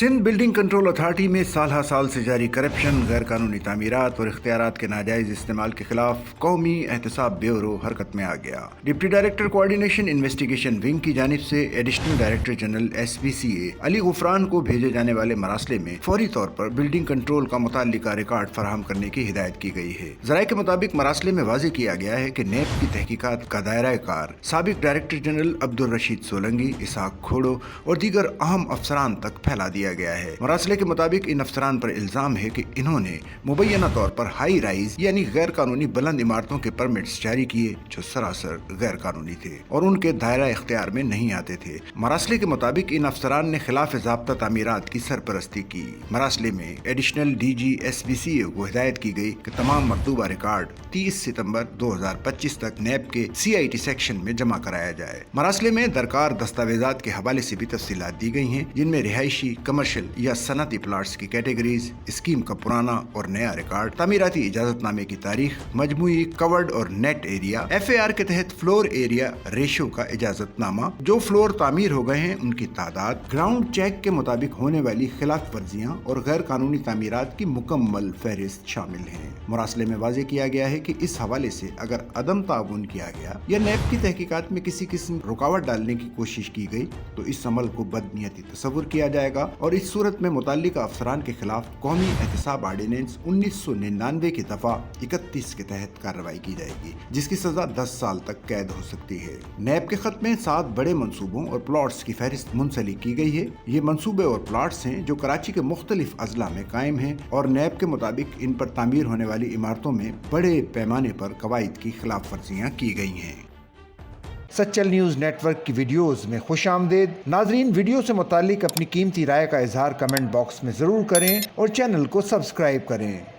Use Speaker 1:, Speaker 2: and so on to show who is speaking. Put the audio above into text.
Speaker 1: Sindh building control authority में साल साल से जारी करप्शन, गैर कानूनी तामीरात और इख्तियारात के नाजायज इस्तेमाल के खिलाफ कौमी एहतसाब ब्यूरो हरकत में आ गया। Deputy director coordination investigation wing की जानिब से additional director general SPCA Ali Gufran को भेजे जाने वाले मरासले में फौरी तौर पर बिल्डिंग कंट्रोल का मुताल्लिका रिकॉर्ड फराहम करने की हिदायत की गई है। ज़राए के मुताबिक मरासले में वाज़ेह किया गया है कि नेब की तहकीकात का दायरा कार साबिक डायरेक्टर जनरल अब्दुल रशीद सोलंगी, इसहाक खोड़ो और दीगर अहम अफसरान तक फैला दिया गया है। मरासले के मुताबिक इन अफसरान पर इल्जाम है कि इन्होंने मुबैना तौर पर हाई राइज यानी गैर कानूनी बुलंद इमारतों के परमिट्स जारी किए जो सरासर गैर कानूनी थे और उनके दायरा इख्तियार में नहीं आते थे। मरासले के मुताबिक इन अफसरान ने खिलाफ ज़ाब्ता तामीरात की सरपरस्ती की। मरासले में एडिशनल DG SPCA को हिदायत की गई कि तमाम मतलूबा रिकॉर्ड 30 सितंबर 2025 तक नेब के CIT सेक्शन में जमा कराया जाए। मरासले में दरकार दस्तावेजात के हवाले से भी तफसीलात दी गई हैं, जिनमें रिहायशी, कमर्शियल या सनती प्लाट्स की कैटेगरीज, स्कीम का पुराना और नया रिकॉर्ड, तामीराती इजाजतनामे की तारीख, मजमूई कवर्ड और नेट एरिया, FAR के तहत फ्लोर एरिया रेशो का इजाजतनामा, जो फ्लोर तामीर हो गए हैं उनकी तादाद, ग्राउंड चेक के मुताबिक होने वाली खिलाफ वर्जियां और गैर कानूनी तामीरात की मुकम्मल फहरिस्त शामिल है। मुरासले में वाज़ेह किया गया है कि इस हवाले से अगर अदम ताउन किया गया या नेब की तहकीकात में किसी किस्म रुकावट डालने की कोशिश की गई तो इस अमल को बदनीयती तस्वुर किया जाएगा और इस सूरत में मुतल्लिका अफसरान के खिलाफ कौमी एहतसाब आर्डिनेंस 1999 की दफा 31 के तहत कार्रवाई की जाएगी, जिसकी सजा 10 साल तक कैद हो सकती है। नेब के खत में 7 बड़े मंसूबों और प्लॉट्स की फहरिस्त मुंसलिक की गई है। ये मंसूबे और प्लॉट्स हैं जो कराची के मुख्तलिफ अजला में कायम हैं और नेब के मुताबिक इन पर तामीर होने वाली इमारतों में बड़े पैमाने पर कवायद की खिलाफ वर्जियाँ की गई हैं।
Speaker 2: सच्चल न्यूज़ नेटवर्क की वीडियोस में खुश आमदेद। नाजरीन, वीडियो से मुतालिक अपनी कीमती राय का इजहार कमेंट बॉक्स में ज़रूर करें और चैनल को सब्सक्राइब करें।